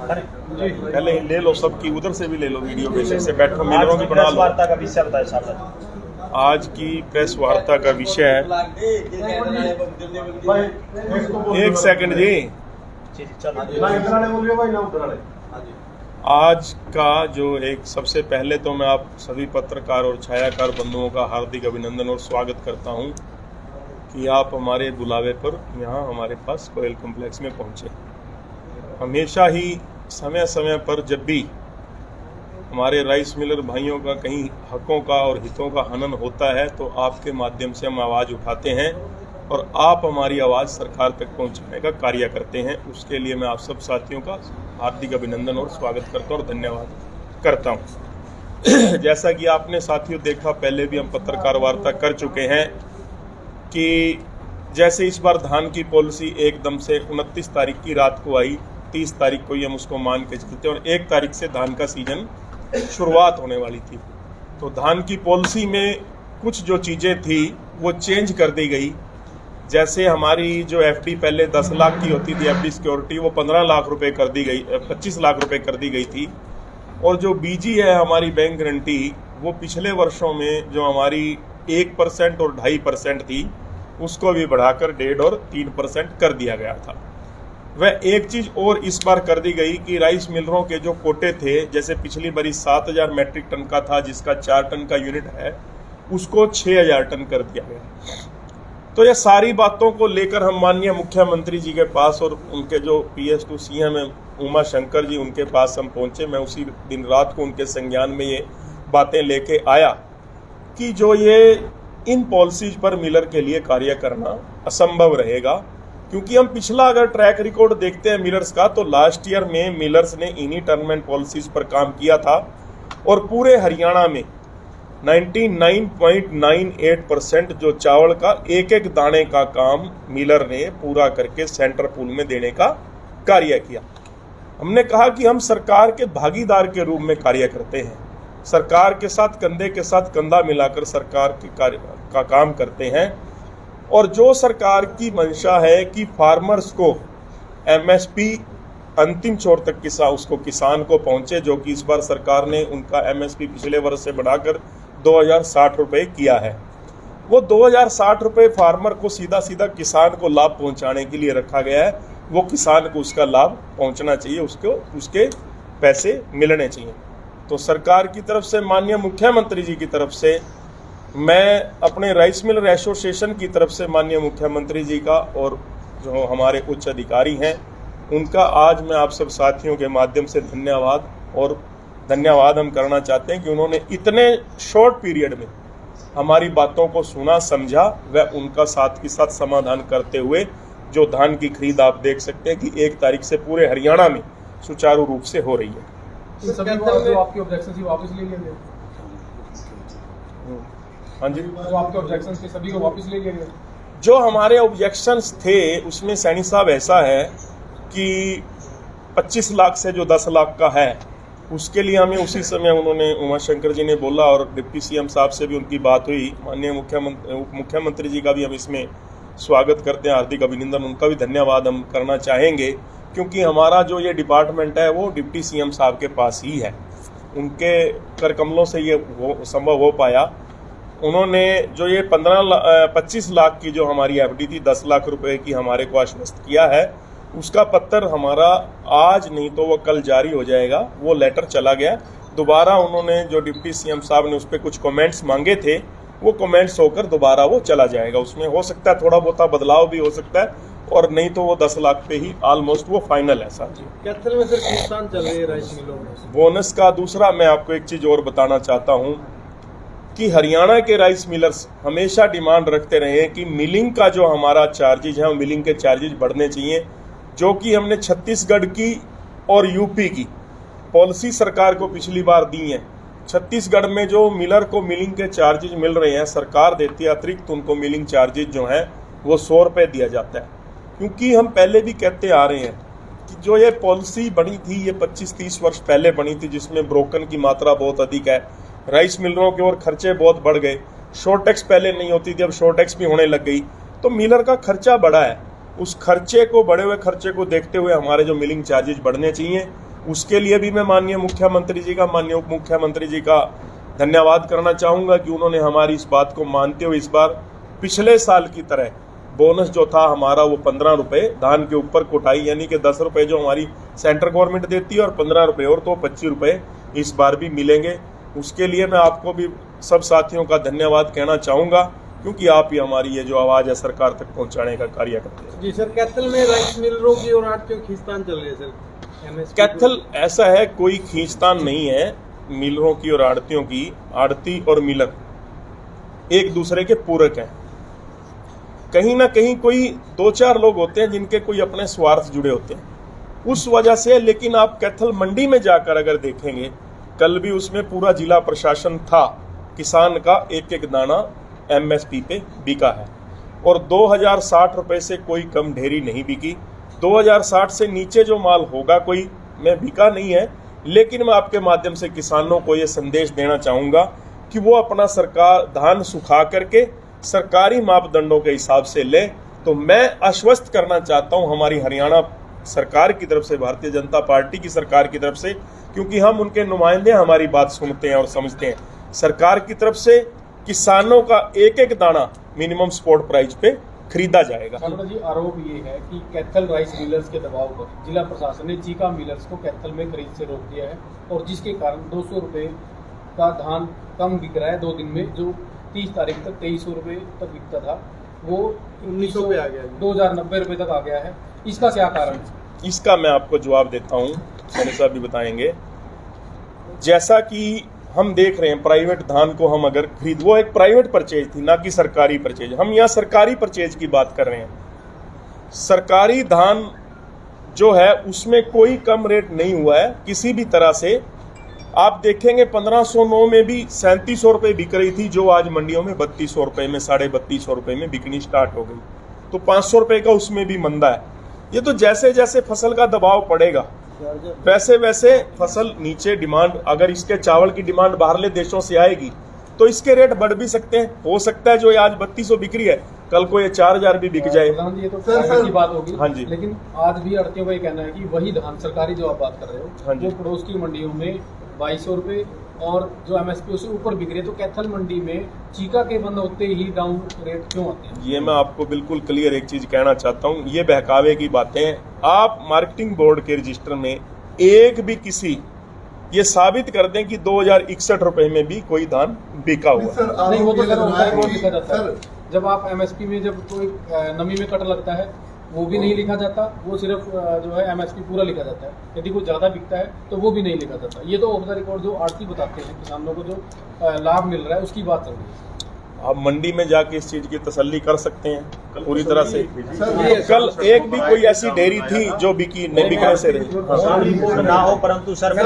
पहले ले लो सबकी, उधर से भी ले लो वीडियो, बेशक से बैठो, मिलरों की बना लो। वार्ता का विषय बताए साहब। आज की प्रेस वार्ता का विषय है, एक सेकंड जी, आज का जो एक सबसे पहले तो मैं आप सभी पत्रकार और छायाकार बंधुओं का हार्दिक अभिनंदन और स्वागत करता हूं कि आप हमारे बुलावे पर यहाँ हमारे पास कोयल कॉम्प्लेक्स में पहुंचे। हमेशा ही समय समय पर जब भी हमारे राइस मिलर भाइयों का कहीं हकों का और हितों का हनन होता है तो आपके माध्यम से हम आवाज़ उठाते हैं और आप हमारी आवाज़ सरकार तक पहुंचाने का कार्य करते हैं। उसके लिए मैं आप सब साथियों का हार्दिक अभिनंदन और स्वागत करता हूं और धन्यवाद करता हूं। जैसा कि आपने साथियों देखा, पहले भी हम पत्रकार वार्ता कर चुके हैं कि जैसे इस बार धान की पॉलिसी एकदम से 29 तारीख की रात को आई, 30 तारीख को ही हम उसको मान के चलते और 1 तारीख से धान का सीजन शुरुआत होने वाली थी। तो धान की पॉलिसी में कुछ जो चीज़ें थी वो चेंज कर दी गई। जैसे हमारी जो एफडी पहले 10 लाख की होती थी, एफडी सिक्योरिटी, वो 15 लाख रुपए कर दी गई, 25 लाख रुपए कर दी गई थी। और जो बीजी है हमारी बैंक गारंटी, वो पिछले वर्षों में जो हमारी 1% और 2.5% थी उसको भी बढ़ाकर 1.5 और 3% कर दिया गया था। वह एक चीज़ और इस बार कर दी गई कि राइस मिलरों के जो कोटे थे, जैसे पिछली बारी 7,000 मैट्रिक टन का था जिसका 4 टन का यूनिट है, उसको 6,000 टन कर दिया गया। तो यह सारी बातों को लेकर हम माननीय मुख्यमंत्री जी के पास और उनके जो PS2 CM है उमा शंकर जी, उनके पास हम पहुंचे। मैं उसी दिन रात को उनके संज्ञान में ये बातें लेके आया कि जो ये इन पॉलिसीज पर मिलर के लिए कार्य करना असंभव रहेगा, क्योंकि हम पिछला अगर ट्रैक रिकॉर्ड देखते हैं मिलर्स का तो लास्ट ईयर में मिलर्स ने इन्हीं टर्म एंड पॉलिसीज पर काम किया था और पूरे हरियाणा में 99.98% जो चावल का एक एक दाने का काम मिलर ने पूरा करके सेंटर पूल में देने का कार्य किया। हमने कहा कि हम सरकार के भागीदार के रूप में कार्य करते हैं, सरकार के साथ कंधे के साथ कंधा मिलाकर सरकार के कार्य का काम करते हैं। और जो सरकार की मंशा है कि फार्मर्स को MSP अंतिम छोर तक किसान को पहुंचे, जो कि इस बार सरकार ने उनका MSP पिछले वर्ष से बढ़ाकर 2,060 रुपये किया है, वो 2,060 रुपये फार्मर को सीधा सीधा किसान को लाभ पहुंचाने के लिए रखा गया है। वो किसान को उसका लाभ पहुंचना चाहिए, उसको उसके पैसे मिलने चाहिए। तो सरकार की तरफ से, माननीय मुख्यमंत्री जी की तरफ से, मैं अपने राइस मिलर एसोसिएशन की तरफ से माननीय मुख्यमंत्री जी का और जो हमारे उच्च अधिकारी हैं उनका आज मैं आप सब साथियों के माध्यम से धन्यवाद हम करना चाहते हैं कि उन्होंने इतने शॉर्ट पीरियड में हमारी बातों को सुना, समझा व उनका साथ के साथ समाधान करते हुए जो धान की खरीद आप देख सकते हैं कि 1 तारीख से पूरे हरियाणा में सुचारू रूप से हो रही है। आपके ऑब्जेक्शन वापस ले लिए? हाँ जी, तो आपके ऑब्जेक्शंस थे सभी को वापस ले लिए गए? जो हमारे ऑब्जेक्शंस थे उसमें सैनी साहब ऐसा है कि 25 लाख से जो 10 लाख का है उसके लिए हमें उसी समय उन्होंने उमा शंकर जी ने बोला और डिप्टी CM साहब से भी उनकी बात हुई। माननीय मुख्यमंत्री जी का भी हम इसमें स्वागत करते हैं, हार्दिक अभिनंदन, उनका भी धन्यवाद हम करना चाहेंगे, क्योंकि हमारा जो ये डिपार्टमेंट है वो डिप्टी CM साहब के पास ही है। उनके कर कमलों से ये संभव हो पाया। उन्होंने जो ये 25 लाख की जो हमारी FD थी, 10 लाख रुपए की हमारे को आश्वस्त किया है, उसका पत्र हमारा आज नहीं तो वो कल जारी हो जाएगा। वो लेटर चला गया, दोबारा उन्होंने जो डिप्टी CM साहब ने उस पर कुछ कमेंट्स मांगे थे वो कमेंट्स होकर दोबारा वो चला जाएगा। उसमें हो सकता है थोड़ा बहुत बदलाव भी हो सकता है और नहीं तो वो 10 लाख पे ही ऑलमोस्ट वो फाइनल है। साथ कैथल में सर किसान चल रही है राइस मिलों में बोनस का। दूसरा मैं आपको एक चीज़ और बताना चाहता हूँ कि हरियाणा के राइस मिलर्स हमेशा डिमांड रखते रहे हैं कि मिलिंग का जो हमारा चार्जेज है वो मिलिंग के चार्जेज बढ़ने चाहिए, जो कि हमने छत्तीसगढ़ की और यूपी की पॉलिसी सरकार को पिछली बार दी है। छत्तीसगढ़ में जो मिलर को मिलिंग के चार्जेज मिल रहे हैं, सरकार देती है अतिरिक्त उनको मिलिंग चार्जेज जो हैं वो 100 रुपये दिया जाता है। क्योंकि हम पहले भी कहते आ रहे हैं कि जो ये पॉलिसी बनी थी ये 25-30 वर्ष पहले बनी थी, जिसमें ब्रोकन की मात्रा बहुत अधिक है, राइस मिलरों के और खर्चे बहुत बढ़ गए, शॉर्ट टैक्स पहले नहीं होती थी, अब शॉर्ट टैक्स भी होने लग गई, तो मिलर का खर्चा बढ़ा है। उस खर्चे को, बढ़े हुए खर्चे को देखते हुए हमारे जो मिलिंग चार्जेज बढ़ने चाहिए, उसके लिए भी मैं माननीय मुख्यमंत्री जी का, माननीय उप मुख्यमंत्री जी का धन्यवाद करना चाहूँगा कि उन्होंने हमारी इस बात को मानते हुए इस बार पिछले साल की तरह बोनस जो था हमारा वो 15 रुपये धान के ऊपर कोटाई, यानी कि 10 रुपये जो हमारी सेंट्रल गवर्नमेंट देती है और 15 रुपये और तो 25 रुपये इस बार भी मिलेंगे। उसके लिए मैं आपको भी सब साथियों का धन्यवाद कहना चाहूँगा, क्योंकि आप ही हमारी ये जो आवाज़ है सरकार तक पहुँचाने का कार्य करते हैं। जी सर, कैथल में राइस मिलरों की और आड़तियों की खींचतान चल रही है सर। MSP कैथल ऐसा है, कोई खींचतान नहीं है मिलरों की और आड़तियों की। आड़ती और मिलर एक दूसरे के पूरक हैं। कहीं ना कहीं कोई 2-4 लोग होते हैं जिनके कोई अपने स्वार्थ जुड़े होते हैं, उस वजह से। लेकिन आप कैथल मंडी में जाकर अगर देखेंगे, कल भी उसमें पूरा जिला प्रशासन था, किसान का एक एक दाना MSP पे बिका है और 2060 रुपये से कोई कम ढेरी नहीं बिकी। 2060 से नीचे जो माल होगा कोई में बिका नहीं है। लेकिन मैं आपके माध्यम से किसानों को ये संदेश देना चाहूँगा कि वो अपना सरकार धान सुखा करके सरकारी मापदंडों के हिसाब से ले। तो मैं आश्वस्त करना चाहता हूँ हमारी हरियाणा सरकार की तरफ से, भारतीय जनता पार्टी की सरकार की तरफ से, क्योंकि हम उनके नुमाइंदे हमारी बात सुनते हैं और समझते हैं। सरकार की तरफ से किसानों का एक एक दाना मिनिमम सपोर्ट प्राइस पे खरीदा जाएगा। सालों जी, आरोप ये है कि कैथल राइस मिलर्स के दबाव पर जिला प्रशासन ने चीका मिलर्स को कैथल में खरीद से रोक दिया है और जिसके कारण 200 रुपये का धान कम बिक रहा है 2 दिन में। जो 30 तारीख तक 2300 रुपये तक बिकता था वो 1900 पे आ गया है। 2090 रुपये तक आ गया है। इसका क्या कारण है? इसका मैं आपको जवाब देता हूँ, सैनी साहब भी बताएंगे। जैसा कि हम देख रहे हैं, प्राइवेट धान को हम अगर खरीद, वो एक प्राइवेट परचेज थी ना कि सरकारी परचेज। हम यहाँ सरकारी परचेज की बात कर रहे हैं। सरकारी धान जो है उसमें कोई कम रेट नहीं हुआ है किसी भी तरह से। आप देखेंगे 1509 में भी 3700 रुपये बिक रही थी, जो आज मंडियों में 3200 रुपये में, 3250 रुपये में बिकनी स्टार्ट हो गई। तो 500 रुपये का उसमें भी मंदा है। ये तो जैसे जैसे फसल का दबाव पड़ेगा वैसे वैसे फसल नीचे, डिमांड अगर इसके चावल की डिमांड बाहरले देशों से आएगी तो इसके रेट बढ़ भी सकते हैं। हो सकता है जो आज 3200 बिक्री है कल को ये 4000 भी बिक जाए। प्रधान जी, ये तो फायदे की बात होगी। हाँ जी। लेकिन आज भी आड़तियों का ये कहना है कि वही धान सरकारी जो आप बात कर रहे हो, हाँ जी, वो पड़ोस की मंडियों में 2200 रुपये और जो MSP उससे ऊपर बिक रही है। तो कैथल मंडी में चीका के बंद होते ही डाउन रेट क्यों आते हैं? ये मैं आपको बिल्कुल क्लियर एक चीज कहना चाहता हूँ। ये बहकावे की बातें हैं। आप मार्केटिंग बोर्ड के रजिस्टर में एक भी किसी ये साबित कर दें कि 2061 रुपए में भी कोई धान बिका हुआ है। नहीं, वो तो सर होता है, वो लिखा जाता है। जब आप MSP में जब कोई नमी में कट लगता है वो भी नहीं लिखा जाता, वो सिर्फ जो है MSP पूरा लिखा जाता है। यदि कोई ज़्यादा बिकता है तो वो भी नहीं लिखा जाता। ये तो ऑफ द रिकॉर्ड जो आड़ती बताते हैं किसानों को जो लाभ मिल रहा है उसकी बात चल रही है। आप मंडी में जाके इस चीज की तसल्ली कर सकते हैं पूरी तरह से। कल एक भी कोई ऐसी डेयरी थी जो बिकी नहीं, बिकने से रही ना हो, परंतु सर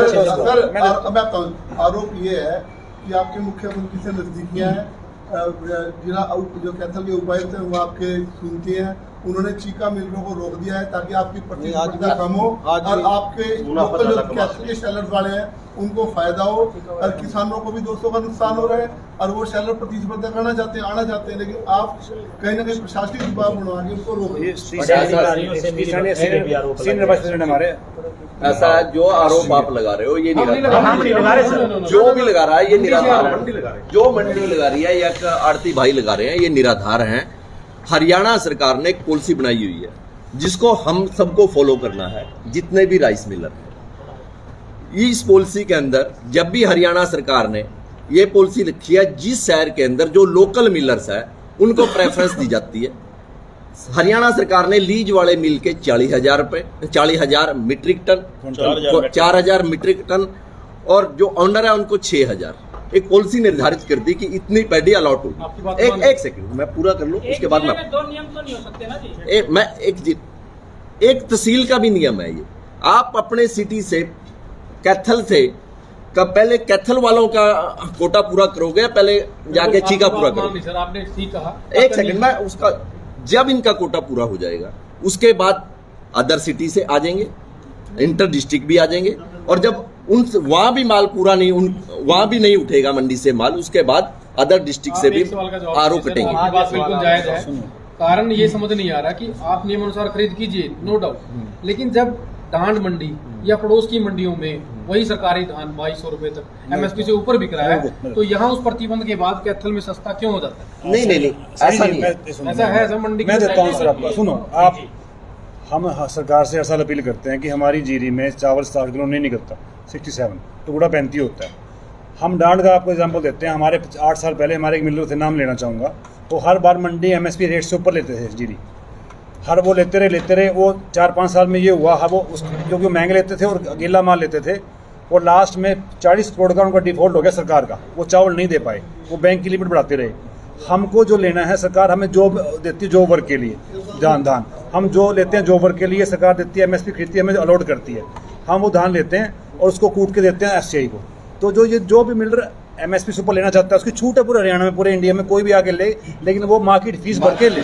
आरोप ये है कि आपके मुख्यमंत्री से नजदीकियां हैं। जिला जो कैथल के उपायुक्त हैं वो आपके सुनते हैं। उन्होंने चीका मिलरों को रोक दिया है ताकि आपकी प्रतिस्पर्धा कम हो और आपके लोकल जो कैथल के शेलर्स वाले हैं उनको फायदा हो और किसानों को भी 200 का नुकसान हो रहा है और वो शेलर प्रतिस्पर्धा करना चाहते हैं, आना चाहते हैं, लेकिन आप कहीं ना कहीं प्रशासनिक दबाव बनवा के उनको रोक ऐसा जो आरोप आप लगा रहे हो ये निराधार, जो भी लगा रहा है ये निराधार है। जो मंडी लगा रही है या आड़ती भाई लगा रहे हैं ये निराधार हैं। हरियाणा सरकार ने एक पॉलिसी बनाई हुई है जिसको हम सबको फॉलो करना है, जितने भी राइस मिलर हैं। इस पॉलिसी के अंदर जब भी हरियाणा सरकार ने ये पॉलिसी रखी है, जिस शहर के अंदर जो लोकल मिलर्स है उनको प्रेफरेंस दी जाती है। हरियाणा सरकार ने लीज वाले मिल के 40,000 रुपए, 40,000 मीट्रिक टन, 4,000 मीट्रिक टन और जो ऑनर है उनको 6,000 एक पॉलिसी निर्धारित कर दी कि इतनी पैडी अलॉट होगी। एक सेकंड मैं पूरा कर लूं, उसके बाद मैं 2 नियम तो नहीं हो सकते ना जी। एक तहसील का भी नियम है ये। आप अपने सिटी से कैथल से पहले कैथल वालों का कोटा पूरा करोगे, पहले जाके चीका पूरा करोगे। सर आपने ठीक कहा। एक सेकंड मैं उसका, जब इनका कोटा पूरा हो जाएगा उसके बाद अदर सिटी से आ जाएंगे, इंटर डिस्ट्रिक्ट भी आ जाएंगे और जब उन वहां भी माल पूरा नहीं, वहां भी नहीं उठेगा मंडी से माल, उसके बाद अदर डिस्ट्रिक्ट से भी आरोप कटेंगे। बात बिल्कुल जायज है। कारण ये समझ नहीं आ रहा कि आप नियम अनुसार खरीद कीजिए, नो डाउट, लेकिन जब डांड मंडी या पड़ोस की मंडियों में वही सरकारी धान 2200 रुपए तक एमएसपी से ऊपर बिक रहा है, तो यहाँ उस प्रतिबंध के बाद कैथल में सस्ता क्यों हो जाता है? नहीं ऐसा नहीं है। ऐसा है सर, मंडी मैं देता हूँ सर आपको, सुनो आप, हम सरकार से हर साल अपील करते हैं कि हमारी जीरी में चावल 60 किलो नहीं निकलता, 67 टुकड़ा 35 होता है। हम डांड का आपको एग्जांपल देते हैं, हमारे 8 साल पहले हमारे एक मिलर थे, नाम लेना चाहूँगा, तो हर बार मंडी एमएसपी रेट से ऊपर लेते थे जीरी, हर वो लेते रहे वो 4-5 साल में ये हुआ, हर वो क्योंकि वो महंगे लेते थे और गीला माल लेते थे, और लास्ट में 40 करोड़ का उनका डिफॉल्ट हो गया सरकार का, वो चावल नहीं दे पाए, वो बैंक की लिमिट बढ़ाते रहे। हमको जो लेना है, सरकार हमें जॉब देती है, जॉब वर्क के लिए धान हम जो लेते हैं जॉब वर्क के लिए, सरकार देती है, एमएसपी खरीदती है, हमें अलॉट करती है, हम वो धान लेते हैं और उसको कूट के देते हैं एफसीआई को। तो जो भी मिलर एमएसपी से ऊपर लेना चाहता है उसकी छूट है पूरे हरियाणा में, पूरे इंडिया में कोई भी आके ले, लेकिन वो मार्केट फीस भर के ले,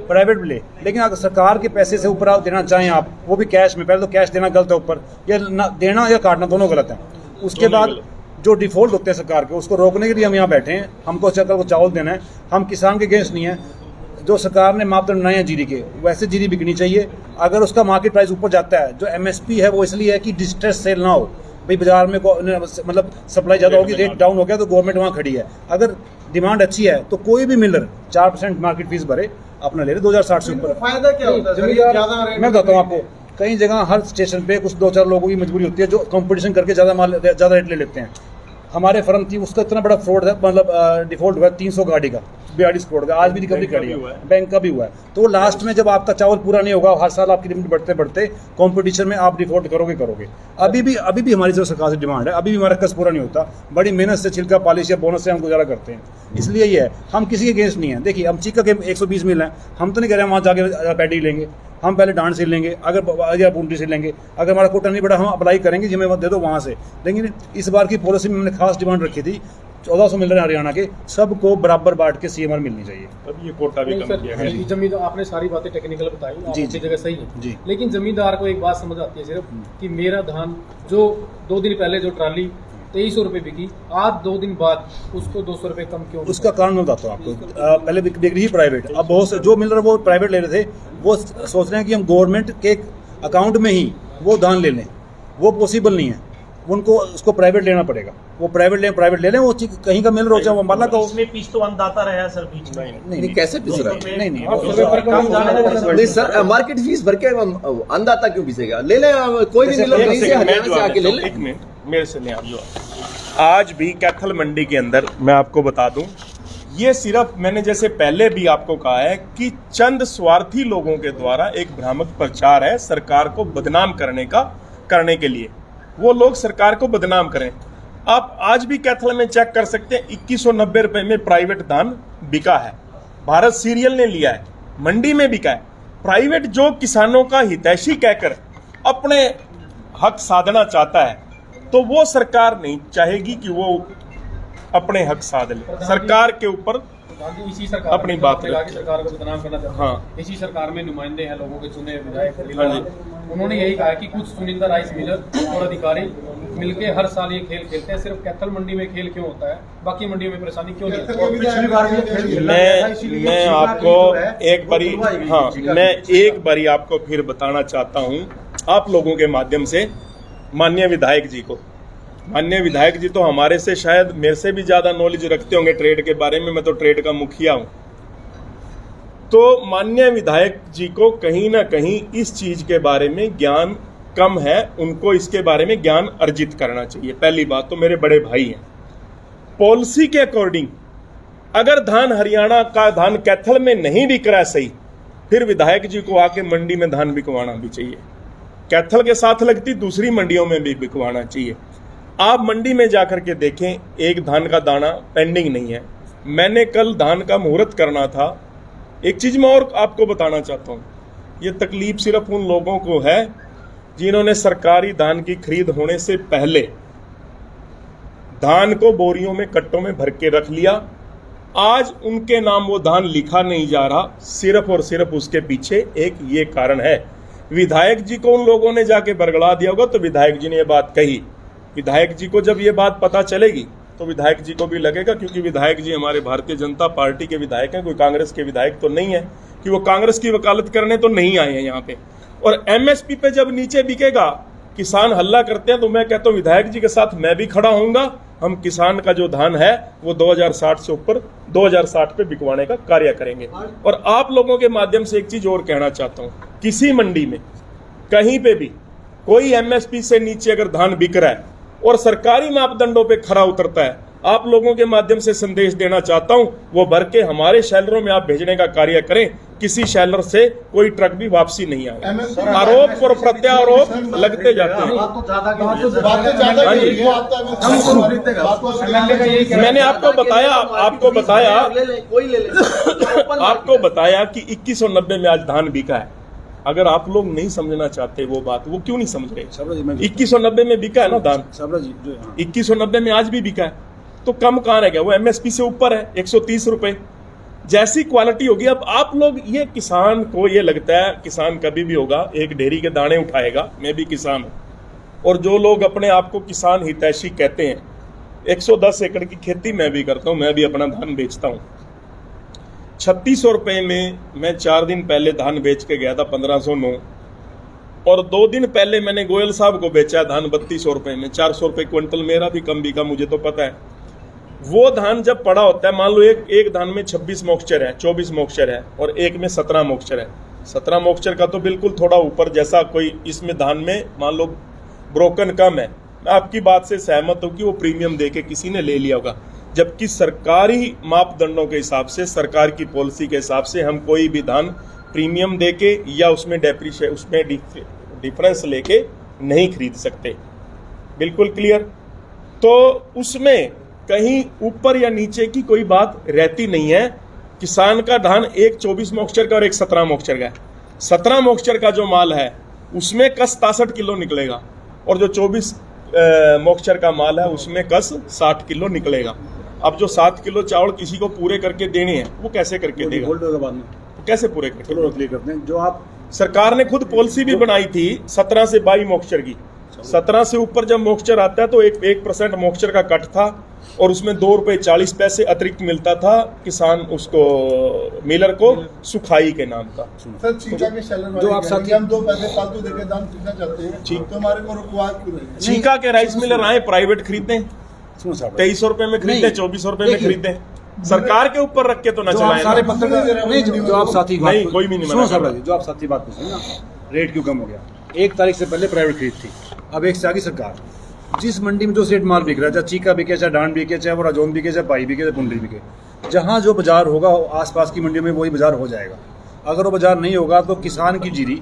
प्राइवेट भी ले। लेकिन अगर सरकार के पैसे से ऊपर आप देना चाहें आप, वो भी कैश में, पहले तो कैश देना गलत है ऊपर, या देना या काटना दोनों गलत है। उसके बाद जो डिफॉल्ट होते हैं सरकार के, उसको रोकने के लिए हम यहाँ बैठे हैं। हमको सरकार को चावल देना है, हम किसान के अगेंस्ट नहीं है। जो सरकार ने मापदंड बनाए हैं जीरी के, वैसे जीरी बिकनी चाहिए। अगर उसका मार्केट प्राइस ऊपर जाता है, जो एमएसपी है वो इसलिए है कि डिस्ट्रेस सेल ना हो, भाई बाजार में मतलब सप्लाई ज़्यादा होगी, रेट डाउन हो गया तो गवर्नमेंट वहाँ खड़ी है। अगर डिमांड अच्छी है तो कोई भी मिलर 4% मार्केट फीस भरे, अपना ले रहे 2060 से ऊपर। फायदा क्या होता है? मैं बताता हूँ आपको, कई जगह हर स्टेशन पे कुछ 2-4 लोगों की मजबूरी होती है जो कंपटीशन करके ज़्यादा रेट ले लेते हैं। हमारे फर्म थी, उसका इतना बड़ा फ्रॉड है, मतलब डिफॉल्ट हुआ 300 गाड़ी का, 42 करोड़ का, आज भी रिकवरी करी है, बैंक का भी हुआ है। तो लास्ट में जब आपका चावल पूरा नहीं होगा, हर साल आपकी लिमिट बढ़ते बढ़ते कंपटीशन में आप डिफॉल्ट करोगे। अभी भी हमारी जो सरकार से डिमांड है, अभी भी हमारा कस पूरा नहीं होता, बड़ी मेहनत से छिलका पॉलिश या बोनस से हम गुजारा करते हैं। इसलिए ये है, हम किसी के अगेंस्ट नहीं है। देखिए हम चीका के 120 मिल हैं, हम तो नहीं कह रहे हैं वहाँ जाके पैडी लेंगे, हम पहले डांड से लेंगे, अगर बूंदी से लेंगे, अगर हमारा कोटा नहीं बढ़ा हम अप्लाई करेंगे, जिम्मेवार दे दो वहाँ से। लेकिन इस बार की पॉलिसी में हमने खास डिमांड रखी थी, 1400 मिल रहे हैं हरियाणा के, सबको बराबर बांट के सीएमआर मिलनी चाहिए। अब ये कोटा भी कम किया गया। जमींदार, आपने सारी बातें टेक्निकल बताई, जी, आपकी जगह सही है जी। लेकिन जमींदार को एक बात समझ आती है सिर्फ कि मेरा धान जो 2 दिन पहले जो ट्राली 2300 रुपए बिकी, आज 2 दिन बाद उसको 200 रुपए कम क्यों? उसका कारण मैं बताता हूँ आपको। पहले बिक रही है प्राइवेट, अब बहुत से जो मिल रहा है वो प्राइवेट ले रहे थे, वो सोच रहे हैं कि हम गवर्नमेंट के अकाउंट में ही वो धान ले लें, वो पॉसिबल नहीं है, उनको उसको प्राइवेट लेना पड़ेगा। वो प्राइवेट ले लें, वो कहीं का मिल रहा हो, चाहे वो अम्बाला का हो। इसमें पीस तो अंदाता रहा सर बीच में। नहीं कैसे पिस रहा है? नहीं सर, मार्केट फीस भर के अंदाता क्यों पिसेगा? ले ले, कोई भी मिलर कहीं से हरियाणा से आके ले ले। एक मिनट मेरे से ले आप जो आज भी कैथल मंडी के अंदर मैं आपको बता दूं, ये सिर्फ मैंने जैसे पहले भी आपको कहा है कि चंद स्वार्थी लोगों के द्वारा एक भ्रामक प्रचार है सरकार को बदनाम करने के लिए। वो लोग सरकार को बदनाम करें। आप आज भी कैथल में चेक कर सकते हैं, 2190 रुपए में प्राइवेट धान बिका है, भारत सीरियल ने लिया है, मंडी में बिका है। प्राइवेट जो किसानों का हितैषी कहकर अपने हक साधना चाहता है, तो वो सरकार नहीं चाहेगी कि वो अपने हक साध ले। सरकार के ऊपर इसी सरकार अपनी बात सरकार को बदनाम करना चाहते हैं। हाँ। इसी सरकार में नुमाइंदे हैं लोगों के चुने विधायक, हाँ जी। उन्होंने यही कहा कि कुछ चुनिंदा राइस मिलर और अधिकारी मिलके हर साल ये खेल खेलते हैं। सिर्फ कैथल मंडी में खेल क्यों होता है, बाकी मंडियों में परेशानी क्यों नहीं होती? मैं आपको एक बारी आपको फिर बताना चाहता हूं, आप लोगों के माध्यम से, माननीय विधायक जी को। माननीय विधायक जी तो हमारे से शायद मेरे से भी ज्यादा नॉलेज रखते होंगे ट्रेड के बारे में, मैं तो ट्रेड का मुखिया हूं। तो माननीय विधायक जी को कहीं ना कहीं इस चीज के बारे में ज्ञान कम है, उनको इसके बारे में ज्ञान अर्जित करना चाहिए। पहली बात तो मेरे बड़े भाई हैं, पॉलिसी के अकॉर्डिंग अगर धान हरियाणा का धान कैथल में नहीं बिक रहा सही, फिर विधायक जी को आके मंडी में धान बिकवाना भी चाहिए। कैथल के साथ लगती दूसरी मंडियों में भी बिकवाना चाहिए। आप मंडी में जाकर के देखें, एक धान का दाना पेंडिंग नहीं है। मैंने कल धान का मुहूर्त करना था। एक चीज मैं और आपको बताना चाहता हूं, ये तकलीफ सिर्फ उन लोगों को है जिन्होंने सरकारी धान की खरीद होने से पहले धान को बोरियों में, कट्टों में भर के रख लिया। आज उनके नाम वो धान लिखा नहीं जा रहा, सिर्फ और सिर्फ उसके पीछे एक ये कारण है। विधायक जी को उन लोगों ने जाके बरगला दिया होगा, तो विधायक जी ने ये बात कही। विधायक जी को जब ये बात पता चलेगी तो विधायक जी को भी लगेगा, क्योंकि विधायक जी हमारे भारतीय जनता पार्टी के विधायक हैं, कोई कांग्रेस के विधायक तो नहीं है कि वो कांग्रेस की वकालत करने तो नहीं आए हैं यहाँ पे। और एमएसपी पे जब नीचे बिकेगा, किसान हल्ला करते हैं, तो मैं कहता हूं विधायक जी के साथ मैं भी खड़ा होऊंगा। हम किसान का जो धान है वो 2060 से ऊपर 2060 पे बिकवाने का कार्य करेंगे। और आप लोगों के माध्यम से एक चीज और कहना चाहता हूं, किसी मंडी में कहीं पे भी कोई एमएसपी से नीचे अगर धान बिक रहा है और सरकारी मापदंडों पे खरा उतरता है, आप लोगों के माध्यम से संदेश देना चाहता हूं, वो भर के हमारे शैलरों में आप भेजने का कार्य करें। किसी शैलर से कोई ट्रक भी वापसी नहीं आएगा। आरोप और प्रत्यारोप लगते जाते हैं। मैंने आपको बताया कि 2190 में आज धान बिका है। अगर आप लोग नहीं समझना चाहते वो बात, वो क्यों नहीं समझ रहे? 2190 में बिका है ना धान, 2190 में आज भी बिका है, तो कम कहाँ रह गया? वो एमएसपी से ऊपर है 130 रुपए जैसी क्वालिटी होगी। अब आप लोग, ये किसान को ये लगता है किसान कभी भी होगा एक ढेरी के दाने उठाएगा। मैं भी किसान हूं, और जो लोग अपने आप को किसान हितैषी कहते हैं, 110 एकड़ की खेती मैं भी करता हूं, मैं भी अपना धान बेचता हूं। 3600 रुपए में मैं 4 दिन पहले धान बेच के गया था 1509, और 2 दिन पहले मैंने गोयल साहब को बेचा धान 3200 रुपए में। 400 रुपए क्विंटल मेरा भी कम बिका, मुझे तो पता है। वो धान जब पड़ा होता है, मान लो एक धान में 26 मॉइस्चर है, 24 मॉइस्चर है, और एक में 17 मॉइस्चर है। 17 मॉइस्चर का तो बिल्कुल थोड़ा ऊपर जैसा कोई, इसमें धान में मान लो ब्रोकन कम है। मैं आपकी बात से सहमत हूं कि वो प्रीमियम दे के किसी ने ले लिया होगा, जबकि सरकारी मापदंडों के हिसाब से, सरकार की पॉलिसी के हिसाब से हम कोई भी धान प्रीमियम दे के या उसमें डिफरेंस लेके नहीं खरीद सकते। बिल्कुल क्लियर। तो उसमें कहीं ऊपर या नीचे की कोई बात रहती नहीं है। किसान का धान एक 24 मॉइस्चर का और एक 17 मॉइस्चर का है। 17 मॉइस्चर का जो माल है उसमें कस 63 किलो निकलेगा, और जो 24 मॉइस्चर का माल है उसमें कस 60 किलो निकलेगा। अब जो 7 किलो चावल किसी को पूरे करके देने हैं, वो कैसे करके देगा? तो कैसे पूरे करते हैं? जो आप सरकार ने खुद पॉलिसी भी बनाई थी 17 से 22 मॉइस्चर की। 17 से ऊपर जब मॉइस्चर आता है तो 1% मॉइस्चर का कट था, और उसमें 2 रुपए 40 पैसे अतिरिक्त मिलता था किसान उसको, मिलर को, सुखाई के नाम का। सर चीका के शैलर जो आप साथी, हम 2 पैसे फालतू देके दाम खरीदना चाहते हैं, ठीक, तो हमारे को रुकवा क्यों नहीं? चीका के राइस मिलर आए प्राइवेट खरीदे, 2300 रुपए में खरीदे, 2400 रुपए में खरीदे। सरकार के ऊपर रख के तो न चलाए। सारे पत्रकार नहीं, जो आप साथी नहीं, कोई भी नहीं सुनो साहब, जो आप साथी बात पूछ रहे हैं ना, रेट क्यों कम हो गया? 1 तारीख से पहले प्राइवेट खरीद थी, अब 1 से आगे सरकार। जिस मंडी में जो सेट माल बिक रहा है, चाहे चीका बिके, चाहे डांड बिके, चाहे वो राजौन बिके, चाहे पाई बिके, चाहे पुंडरी बिके, जहाँ जो बाजार होगा आसपास की मंडियों में वही बाजार हो जाएगा। अगर वो बाजार नहीं होगा तो किसान की जीरी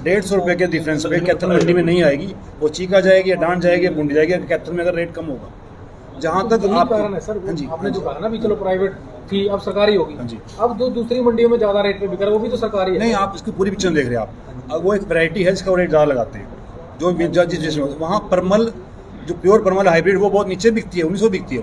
150 रुपये के डिफरेंस पे कैथल मंडी में नहीं आएगी, वो चीका जाएगी या डांड जाएगी या पुंडरी जाएगी, कैथल में अगर रेट कम होगा। जहाँ तक आप कारण है सर, आपने जो कहा ना भी चलो प्राइवेट थी अब सरकारी होगी, हाँ जी, अब दूसरी मंडियों में ज्यादा रेट पे बिक रहा है, वो भी तो सरकारी है। नहीं, आप इसकी पूरी पिक्चर देख रहे हैं आप। अब वो एक वैरायटी है जिसका रेट ज़्यादा लगाते हैं, जो जिस वहाँ परमल, जो प्योर परमल हाइब्रिड, वो बहुत नीचे बिकती है, 1900 बिकती है,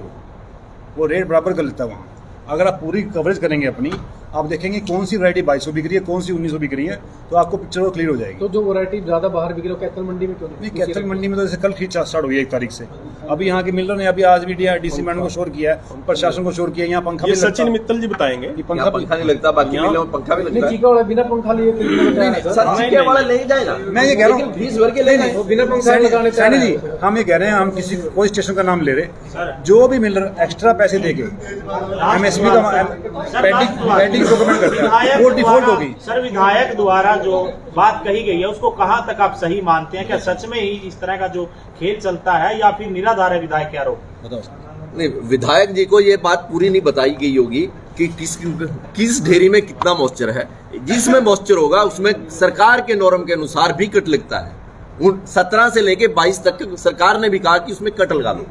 वो रेट बराबर कर लेता है वहाँ। अगर आप पूरी कवरेज करेंगे अपनी, आप देखेंगे कौन सी वैरायटी 2200 बिक रही है, कौन सी 1900 बिक रही है, तो आपको पिक्चर क्लियर हो जाएगी। तो जो वैरायटी ज्यादा बाहर बिक रही है कैथल मंडी में क्यों नहीं? कैथल मंडी में तो जैसे कल खरीद स्टार्ट हुई है 1 तारीख से। अभी यहाँ के मिलर ने अभी आज भी डीसी मैडम को शोर किया है, प्रशासन को शोर किया। यहाँ पंखा ये सचिन मित्तल जी बताएंगे। पंखा नहीं लगता, बाकी मिलों में पंखा भी लगता है। चीका वाला बिना पंखा लिए चीका वाला ले जाएगा, मैं ये कह रहा हूँ फीस भर के ले जाए, बिना पंखा लगाने। सैनी जी, हम ये कह रहे हैं, हम किसी कोई स्टेशन का नाम ले रहे, जो भी मिलर एक्स्ट्रा पैसे देके एमएसपी का पेंडिंग डॉक्यूमेंट करता है, वो डिफॉल्ट होगी। सर, विधायक द्वारा जो बात कही गई है उसको कहाँ तक आप सही मानते हैं? क्या सच में ही इस तरह का जो खेल चलता है या फिर निराधार है विधायक के आरोप? नहीं, विधायक जी को ये बात पूरी नहीं बताई गई होगी कि किस ढेरी में कितना मॉइस्चर है। जिसमें मॉइस्चर होगा उसमें सरकार के नॉर्म के अनुसार भी कट लगता है। 17 से लेके 22 तक सरकार ने भी कहा कि उसमें कट लगा लो,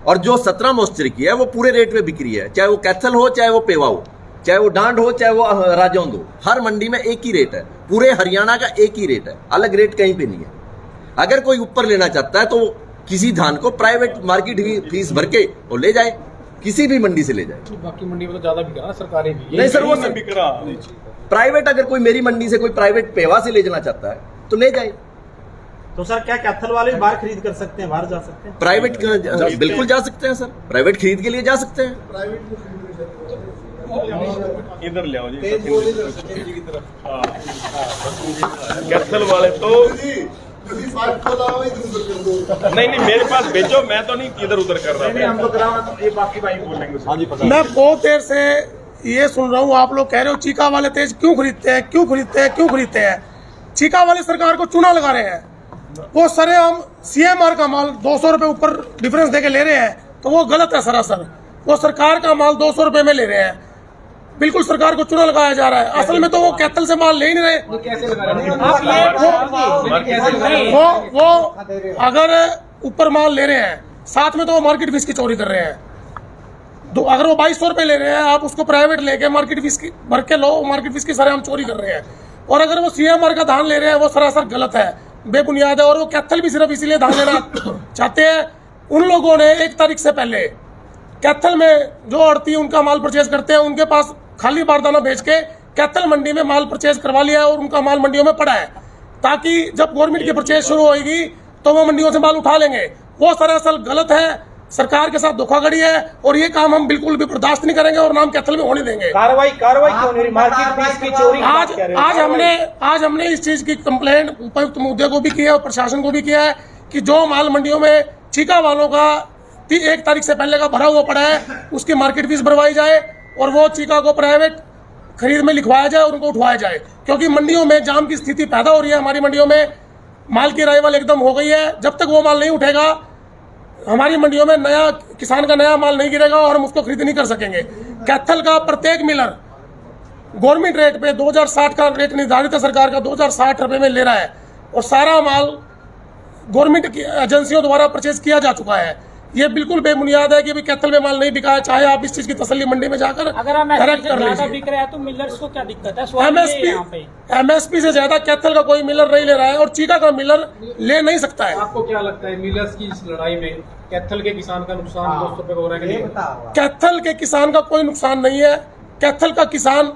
और जो 17 मॉइस्चर की है वो पूरे रेट में बिक्री है, चाहे वो कैथल हो, चाहे वो पेवा हो, चाहे वो डांड हो, चाहे वो राजौंद हो। हर मंडी में एक ही रेट है, पूरे हरियाणा का एक ही रेट है, अलग रेट कहीं पे नहीं है। अगर कोई ऊपर लेना चाहता है तो किसी धान को प्राइवेट मार्केट फीस भर के वो ले जाए, किसी भी मंडी से ले जाए। बाकी मंडी में तो ज्यादा बिक रहा है, सरकारी भी नहीं सर, वो बिक रहा। प्राइवेट, अगर कोई मेरी मंडी से कोई प्राइवेट पेवा से ले जाना चाहता है तो ले जाए। तो सर क्या कैथल वाले बाहर खरीद कर सकते हैं, बाहर जा सकते हैं? प्राइवेट बिल्कुल जा सकते हैं सर, प्राइवेट खरीद के लिए जा सकते हैं। इधर ले आओ जी तेज बोली तो सचिन जी की तरफ। कैथल वाले तो यदि फाइट खोला हो इधर उधर कर दो। नहीं मेरे पास भेजो, मैं तो नहीं इधर उधर कर रहा हमको कराओ, ये बाकी भाई बोलेंगे। हाँ जी, मैं बहुत देर से ये सुन रहा हूँ, आप लोग कह रहे हो चीका वाले तेज क्यों खरीदते हैं, क्यों खरीदते हैं, क्यों खरीदते हैं। चीका वाले सरकार को चूना लगा रहे हैं। वो सरेआम CMR का माल 200 रुपए ऊपर डिफरेंस देके ले रहे हैं, तो वो गलत है सरासर। वो सरकार का माल 200 रुपए में ले रहे हैं, बिल्कुल सरकार को चूना लगाया जा रहा है। असल में तो वो कैथल से माल ले ही नहीं रहे। कैसे लगा रहे हैं वो अगर ऊपर माल ले रहे हैं, साथ में तो वो मार्केट फीस की चोरी कर रहे हैं। अगर वो 2200 रुपए ले रहे हैं, आप उसको प्राइवेट लेके मार्केट फीस की भर के लो, मार्केट फीस की सरेआम चोरी कर रहे हैं। और अगर वो CMR का धान ले रहे हैं, वो सरासर गलत है, बेबुनियाद है। और वो कैथल भी सिर्फ इसीलिए धान लेना चाहते हैं। उन लोगों ने 1 तारीख से पहले कैथल में जो आड़ती उनका माल परचेज करते हैं, उनके पास खाली बारदाना बेच के कैथल मंडी में माल परचेज करवा लिया है और उनका माल मंडियों में पड़ा है, ताकि जब गवर्नमेंट की परचेज शुरू होगी तो वो मंडियों से माल उठा लेंगे। वो सरासर गलत है, सरकार के साथ धोखाधड़ी है, और ये काम हम बिल्कुल भी बर्दाश्त नहीं करेंगे और नाम कैथल में होने देंगे। कार्रवाई क्यों नहीं? मार्केट फीस की चोरी की बात कर रहे हो। आज हमने इस चीज की कंप्लेंट उपायुक्त महोदय को भी किया और प्रशासन को भी किया है कि जो माल मंडियों में चीका वालों का 1 तारीख से पहले का भरा हुआ पड़ा है, उसकी मार्केट फीस भरवाई जाए और वो चीका को प्राइवेट खरीद में लिखवाया जाए और उनको उठवाया जाए। क्योंकि मंडियों में जाम की स्थिति पैदा हो रही है। हमारी मंडियों में माल की अराइवल एकदम हो गई है। जब तक वो माल नहीं उठेगा, हमारी मंडियों में नया किसान का नया माल नहीं गिरेगा और हम उसको खरीद नहीं कर सकेंगे। कैथल का प्रत्येक मिलर गवर्नमेंट रेट पे 2060 का रेट निर्धारित है, सरकार का 2060 रुपए में ले रहा है, और सारा माल गवर्नमेंट की एजेंसियों द्वारा परचेज किया जा चुका है। ये बिल्कुल बेबुनियाद है कि भाई कैथल में माल नहीं बिका है। चाहे आप इस चीज की तसल्ली मंडी में जाकर अगर हम करेक्ट कर लीजिए। बिक रहा है तो मिलर्स को क्या दिक्कत है? MSP से ज्यादा कैथल का कोई मिलर नहीं ले रहा है और चीका का मिलर ले नहीं सकता है। आपको क्या लगता है मिलर्स की इस लड़ाई में कैथल के किसान का नुकसान 200 रुपए हो रहा है कि नहीं? कैथल के किसान का कोई नुकसान नहीं है। कैथल का किसान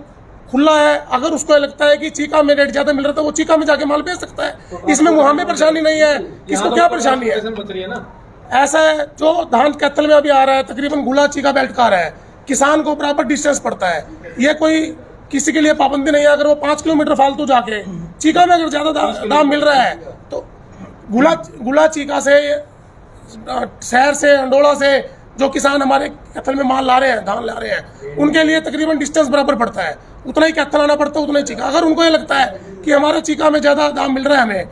खुला है। अगर उसको लगता है कि चीका में रेट ज्यादा मिल रहा है तो वो चीका में जाके माल बेच सकता है। इसमें हमें परेशानी नहीं है। किसको क्या परेशानी है? बच रही है ना। ऐसा है, जो धान कैथल में अभी आ रहा है तकरीबन गुला चीका बेल्ट का आ रहा है, किसान को बराबर डिस्टेंस पड़ता है। ये कोई किसी के लिए पाबंदी नहीं है। अगर वो 5 किलोमीटर फालतू जाके चीका में अगर ज्यादा दाम मिल रहा है तो गुला चीका से, शहर से, अंडोला से जो किसान हमारे कैथल में माल ला रहे हैं, धान ला रहे हैं, उनके लिए तकरीबन डिस्टेंस बराबर पड़ता है। उतना ही कैथल आना पड़ता है, उतना ही चीका। अगर उनको ये लगता है कि हमारे चीका में ज्यादा दाम मिल रहा है हमें,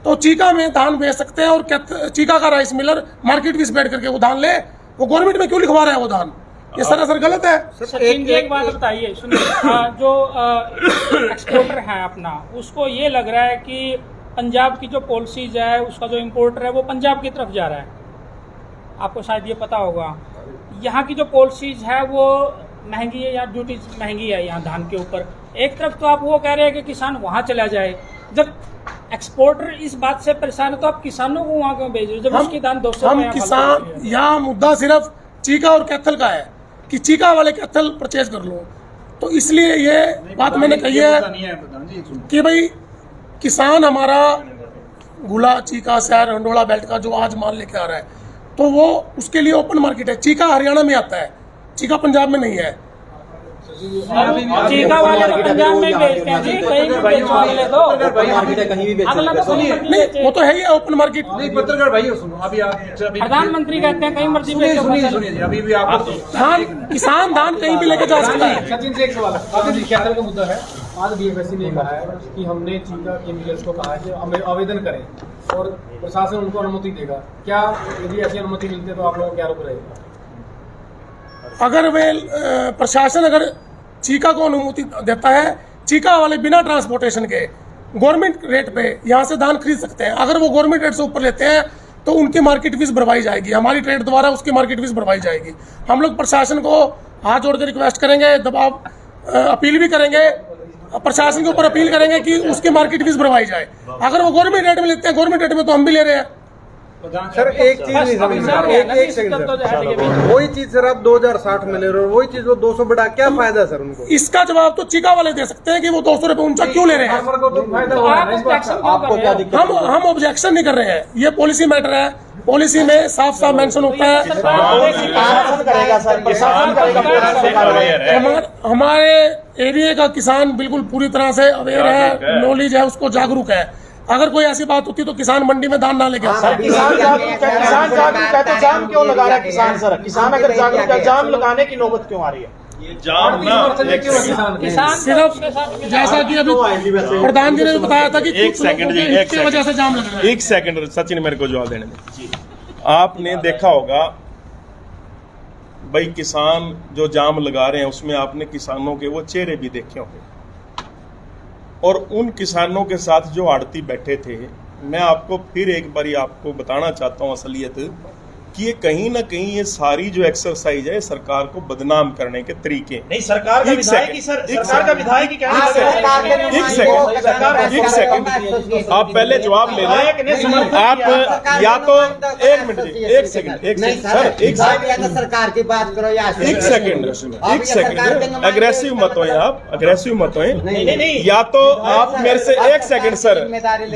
तो चीका में धान बेच सकते हैं। और चीका का राइस मिलर मार्केट फीस बैठ करके वो धान ले। वो गवर्नमेंट में क्यों लिखवा रहा है वो धान? ये सरासर गलत है। सचिन जी एक बात बताइए, सुनिए, जो एक्सपोर्टर है अपना, उसको ये लग रहा है कि पंजाब की जो पॉलिसीज है, उसका जो इम्पोर्टर है वो पंजाब की तरफ जा रहा है। आपको शायद ये पता होगा, यहाँ की जो पॉलिसीज है वो महंगी है, या ड्यूटी महंगी है यहाँ धान के ऊपर। एक तरफ तो आप वो कह रहे हैं कि किसान वहाँ चला जाए, जब एक्सपोर्टर इस बात से परेशान है तो आप किसानों को वहाँ क्यों भेज रहे हो जब उसकी दाम 200 हम किसान, यहाँ मुद्दा सिर्फ चीका और कैथल का है कि चीका वाले कैथल परचेज कर लो। तो इसलिए ये बात मैंने कही है कि भाई किसान हमारा गुला चीका शहर हंडोला बेल्ट का जो आज माल लेके आ रहा है, तो वो उसके लिए ओपन मार्केट है। चीका हरियाणा में आता है, चीका पंजाब में नहीं है। चीका वाले तो पंजाब में बेचते हैं जी, कहीं भी बेचवा ले दो, अगला तो नहीं, वो तो है ही ओपन मार्केट। नहीं, पत्रकार भाई सुनो, अभी आप प्रधानमंत्री कहते हैं कहीं मर्जी बेचो। अभी भी आप धान, किसान धान कहीं भी लेके जा सकता है। सचिन से एक सवाल है, कैथल का मुद्दा है। आज BFSC ने कहा है कि हमने चीका के मिलर्स को कहा है कि आवेदन करें और प्रशासन उनको अनुमति देगा। क्या यदि ऐसी अनुमति मिलती है तो आप लोगों को क्या रोक रहेगा? अगर वे प्रशासन अगर चीका को अनुमति देता है, चीका वाले बिना ट्रांसपोर्टेशन के गवर्नमेंट रेट पे यहाँ से धान खरीद सकते हैं। अगर वो गवर्नमेंट रेट से ऊपर लेते हैं तो उनकी मार्केट फीस भरवाई जाएगी, हमारी ट्रेड द्वारा उसकी मार्केट फीस भरवाई जाएगी। हम लोग प्रशासन को हाथ जोड़ कर रिक्वेस्ट करेंगे, दबाव अपील भी करेंगे, प्रशासन के ऊपर अपील करेंगे कि उसकी मार्केट फीस भरवाई जाए। अगर वो गवर्नमेंट रेट में लेते हैं, गवर्नमेंट रेट में तो हम भी ले रहे हैं। सर एक चीज नहीं समझ में आ रही, एक सेकंड सर, वही चीज सर आप 2060 में ले रहे हो, वही चीज वो 200 बढ़ा, क्या फायदा सर उनको? इसका जवाब तो चीका वाले दे सकते हैं कि वो 200 रुपए ऊंचा क्यों ले रहे हैं। फार्मर को तो फायदा हो रहा है, आपको क्या दिक्कत? हम ऑब्जेक्शन नहीं कर रहे हैं, ये पॉलिसी मैटर है, पॉलिसी में साफ साफ मेंशन होता है। प्रशासन करेगा सर, प्रशासन करेगा। हमारे एरिया का किसान बिल्कुल पूरी तरह से अवेयर है, नॉलेज है, उसको जागरूक है। अगर कोई ऐसी बात होती तो किसान मंडी में धान ना लेके आता। किसान जागरूक है, किसान जागरूक है तो जाम क्यों लगा रहा है किसान सर? किसान अगर जागरूक है, जाम लगाने की नौबत क्यों आ रही है? जाम ना किसान सिर्फ जैसा कि अभी प्रधान जी ने बताया था कि एक सेकंड जी, एक की वजह से जाम लग रहा है। एक सेकंड सचिन मेरे को जवाब देने दें। आपने देखा होगा भाई, किसान जो जाम लगा रहे हैं उसमें आपने किसानों के वो चेहरे भी देखे होंगे, और उन किसानों के साथ जो आड़ती बैठे थे, मैं आपको फिर एक बारी आपको बताना चाहता हूं असलियत कि ये कहीं ना कहीं ये सारी जो एक्सरसाइज है सरकार को बदनाम करने के तरीके। नहीं, सरकार का विधायक ही सर, सरकार का विधायक ही क्या एक सेकंड आप पहले जवाब ले लें। आप या तो एक मिनट, एक सेकंड सर, एक सरकार की बात करो या एक सेकंड अग्रेसिव मत होए, आप अग्रेसिव मत होए। नहीं, या तो आप मेरे से एक सेकंड सर,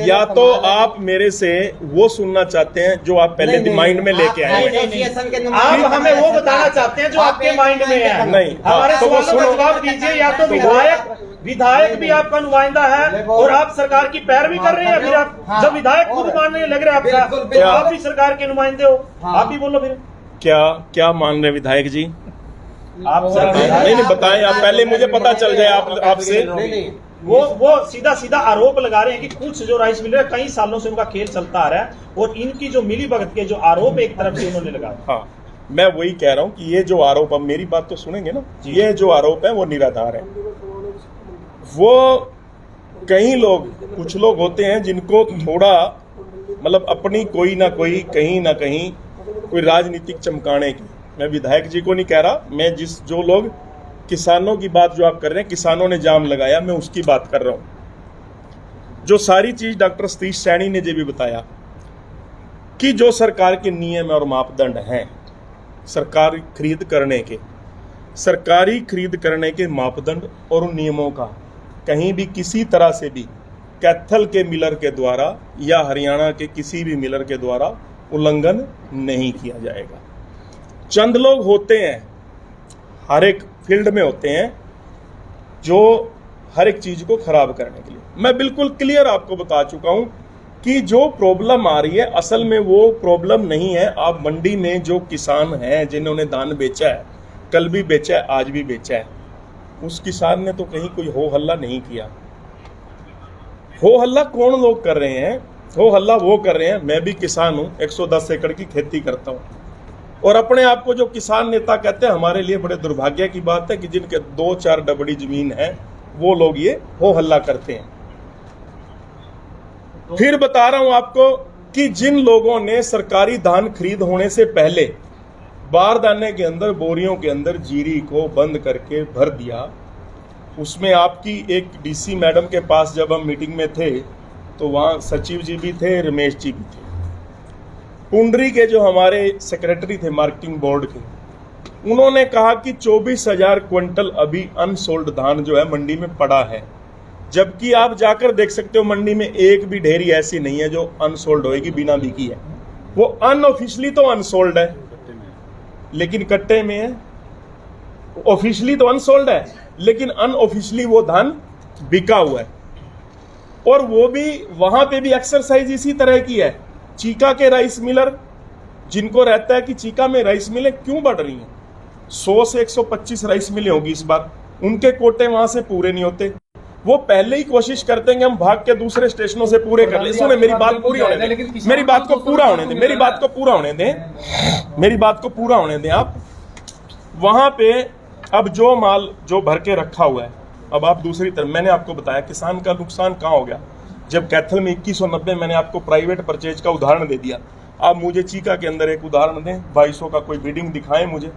या तो आप मेरे से वो सुनना चाहते हैं जो आप पहले माइंड में लेके आए। आप हमें वो बताना चाहते हैं जो आपके माइंड में है। नहीं, हमारे तो वो सवालों का जवाब दीजिए। या तो विधायक भी आपका नुमाइंदा है और आप सरकार की पैरवी कर रहे हैं, फिर आप जब विधायक खुद मानने लग रहे हैं आपका, तो आप भी सरकार के नुमाइंदे हो, आप भी बोलो फिर। क्या मान रहे विधायक जी? आप नहीं बताएं, आप पहले मुझे पता चल जाए आपसे। वो सीधा आरोप लगा रहे हैं कि कुछ जो राइस मिल रहा है, कई सालों से उनका खेल चलता आ रहा है, और इनकी जो मिली भगत के जो आरोप एक तरफ से उन्होंने लगाया। हाँ, मैं वही कह रहा हूँ कि ये जो आरोप, अब मेरी बात तो सुनेंगे ना, ये जो आरोप है वो निराधार है। वो कई लोग, कुछ लोग होते हैं जिनको थोड़ा मतलब अपनी कोई ना कोई कहीं ना कहीं कोई राजनीतिक चमकाने की, मैं विधायक जी को नहीं कह रहा, मैं जो लोग किसानों की बात जो आप कर रहे हैं, किसानों ने जाम लगाया, मैं उसकी बात कर रहा हूं। जो सारी चीज डॉक्टर सतीश सैनी ने जो भी बताया कि जो सरकार के नियम और मापदंड हैं सरकारी खरीद करने के मापदंड और उन नियमों का कहीं भी किसी तरह से भी कैथल के मिलर के द्वारा या हरियाणा के किसी भी मिलर के द्वारा उल्लंघन नहीं किया जाएगा। चंद लोग होते हैं, हर एक फील्ड में होते हैं, जो हर एक चीज को खराब करने के लिए। मैं बिल्कुल क्लियर आपको बता चुका हूं कि जो प्रॉब्लम आ रही है असल में वो प्रॉब्लम नहीं है। आप मंडी में जो किसान हैं जिन्होंने धान बेचा है, कल भी बेचा है, आज भी बेचा है, उस किसान ने तो कहीं कोई हो हल्ला नहीं किया। हो हल्ला कौन लोग कर रहे हैं? हो हल्ला वो कर रहे हैं, मैं भी किसान हूं, 110 एकड़ की खेती करता हूं, और अपने आप को जो किसान नेता कहते हैं, हमारे लिए बड़े दुर्भाग्य की बात है कि जिनके 2-4 डबड़ी जमीन है वो लोग ये हो हल्ला करते हैं। फिर बता रहा हूं आपको कि जिन लोगों ने सरकारी धान खरीद होने से पहले बारदाने के अंदर, बोरियों के अंदर जीरी को बंद करके भर दिया, उसमें आपकी एक डीसी मैडम के पास जब हम मीटिंग में थे तो वहां सचिव जी भी थे, रमेश जी भी थे, पुंडरी के जो हमारे सेक्रेटरी थे मार्केटिंग बोर्ड के, उन्होंने कहा कि 24,000 क्विंटल अभी अनसोल्ड धान जो है मंडी में पड़ा है। जबकि आप जाकर देख सकते हो मंडी में एक भी ढेरी ऐसी नहीं है जो अनसोल्ड होएगी, बिना बिकी है। वो अनऑफिशियली तो अनसोल्ड है लेकिन कट्टे में है, ऑफिशियली तो अनसोल्ड है लेकिन अनऑफिशियली वो धान बिका हुआ है। और वो भी वहां पे भी एक्सरसाइज इसी तरह की है। चीका के राइस मिलर, जिनको रहता है कि चीका में राइस मिलें क्यों बढ़ रही हैं, 100 से 125 राइस मिलें होगी इस बार, उनके कोटे वहां से पूरे नहीं होते। वो पहले ही कोशिश करते हैं कि हम भाग के दूसरे स्टेशनों से पूरे कर ले। सुने, मेरी बात पूरी होने दें, मेरी बात को पूरा होने दें, मेरी बात को पूरा होने दें, मेरी बात को पूरा होने दें। आप वहां पे अब जो माल जो भर के रखा हुआ है, अब आप दूसरी तरफ, मैंने आपको बताया किसान का नुकसान कहाँ हो गया जब कैथल में 2190 मैंने आपको प्राइवेट परचेज का उदाहरण दे दिया। आप मुझे चीका के अंदर एक उदाहरण दें, 2200 का कोई बिडिंग दिखाएं मुझे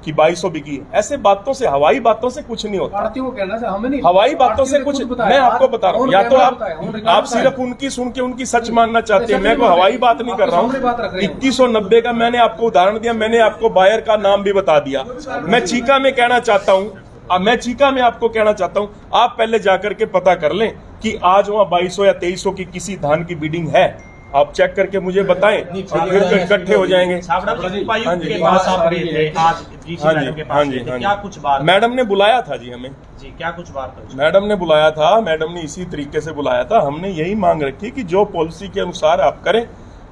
कि 2200 बिकी। ऐसे बातों से, हवाई बातों से कुछ नहीं होता। आड़तियों को कहना हमें नहीं, हवाई बातों से कुछ, मैं आपको बता रहा हूँ, या तो आप सिर्फ उनकी सुन के उनकी सच मानना चाहते हैं। मैं कोई हवाई बात नहीं कर रहा हूँ। 2190 का मैंने आपको उदाहरण दिया, मैंने आपको बायर का नाम भी बता दिया। मैं चीका में कहना चाहता हूँ, अब मैं चीका में आपको कहना चाहता हूँ, आप पहले जाकर के पता कर लें कि आज वहाँ 2200 या 2300 की किसी धान की बिडिंग है। आप चेक करके मुझे बताएं, फिर इकट्ठे हो जाएंगे। मैडम ने बुलाया था जी हमें, जी क्या कुछ बात है? मैडम ने बुलाया था, मैडम ने इसी तरीके से बुलाया था। हमने यही मांग रखी कि जो पॉलिसी के अनुसार आप करें।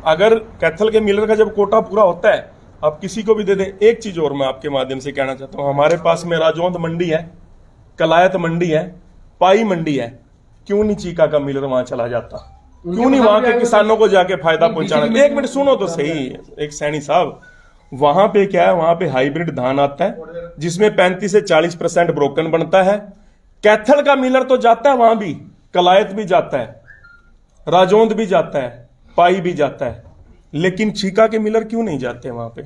अगर कैथल के मिलर का जब कोटा पूरा होता है, आप किसी को भी दे दें। एक चीज और मैं आपके माध्यम से कहना चाहता हूँ, हमारे पास में राजौंद मंडी है, कलायत मंडी है, पाई मंडी है, क्यों नहीं चीका का मिलर वहां चला जाता? क्यों नहीं वहां के किसानों को जाके फायदा पहुंचाना? एक मिनट सुनो तो सही, एक सैनी साहब, वहां पे क्या है, वहां पे हाइब्रिड धान आता है जिसमें 35 से 40% ब्रोकन बनता है। कैथल का मिलर तो जाता है वहां भी, कलायत भी जाता है, राजौंद भी जाता है, पाई भी जाता है, लेकिन चीका के मिलर क्यों नहीं जाते वहां पे?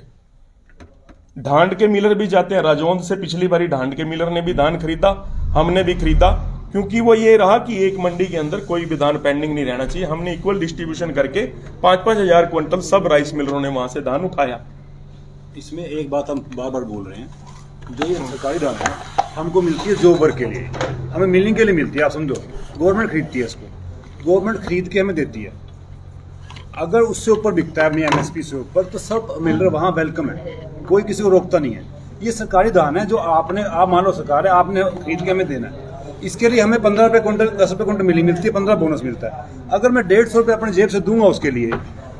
ढांड के मिलर भी जाते हैं। राजौंद से पिछली बारी ढांड के मिलर ने भी धान खरीदा, हमने भी खरीदा, क्योंकि वो ये रहा कि एक मंडी के अंदर कोई भी धान पेंडिंग नहीं रहना चाहिए। हमने इक्वल डिस्ट्रीब्यूशन करके 5-5 हजार क्विंटल सब राइस मिलरों ने वहां से धान उठाया। इसमें एक बात हम बार बार बोल रहे हैं, जो ये सरकारी धान है हमको मिलती है जॉब वर्क के लिए, हमें मिलिंग के लिए मिलती है। आप समझो, गवर्नमेंट खरीदती है इसको, गवर्नमेंट खरीद के हमें देती है। अगर उससे ऊपर बिकता है अपनी एमएसपी से ऊपर, तो सब मिलर वहाँ वेलकम है, कोई किसी को रोकता नहीं है। ये सरकारी धान है जो आपने, आप मान लो सरकार है, आपने खरीद के हमें देना है। इसके लिए हमें 15 रुपये क्विंटल, 10 रुपये क्विंटल मिली मिलती है, 15 बोनस मिलता है। अगर मैं 150 रुपये अपने जेब से दूंगा उसके लिए,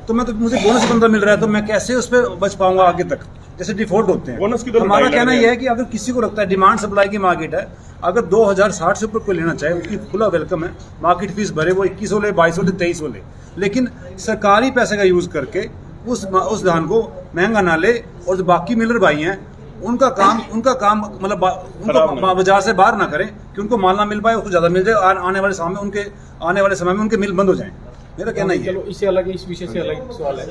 तो मैं तो मुझे बोनस 15 मिल रहा है, तो मैं कैसे उस पर बच पाऊंगा आगे तक? जैसे डिफॉल्ट होते हैं। बोनस की तो हमारा कहना यह है कि अगर किसी को लगता है डिमांड सप्लाई की मार्केट है, अगर 2060 से ऊपर कोई लेना चाहे, उसकी खुला वेलकम है। मार्केट फीस भरे, वो 2100 ले, 2200 ले, 2300 ले, लेकिन सरकारी पैसे का यूज करके उस धान को महंगा ना ले। और जो बाकी मिलर भाई हैं, उनका काम मतलब उनको बाजार से बाहर ना करें कि उनको माल ना मिल पाए, उसको ज्यादा मिल जाए, आने वाले समय में उनके मिल बंद हो जाएं। मेरा कहना ही है। चलो इससे अलग, इस विषय से अलग सवाल है,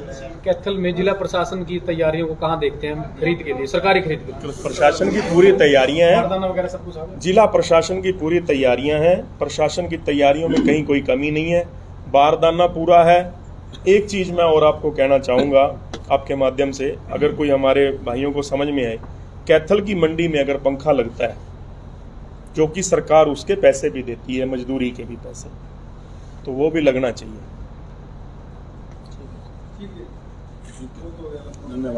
कैथल में जिला प्रशासन की तैयारियों को कहाँ देखते हैं खरीद के लिए, सरकारी खरीद के लिए? प्रशासन की पूरी तैयारियां हैं, बारदाना वगैरह सब कुछ है। जिला प्रशासन की पूरी तैयारियां हैं। प्रशासन की तैयारियों में कहीं कोई कमी नहीं है, बारदाना पूरा है। एक चीज मैं और आपको कहना चाहूंगा आपके माध्यम से, अगर कोई हमारे भाइयों को समझ में आए, कैथल की मंडी में अगर पंखा लगता है, जो कि सरकार उसके पैसे भी देती है, मजदूरी के भी पैसे, तो वो भी लगना चाहिए।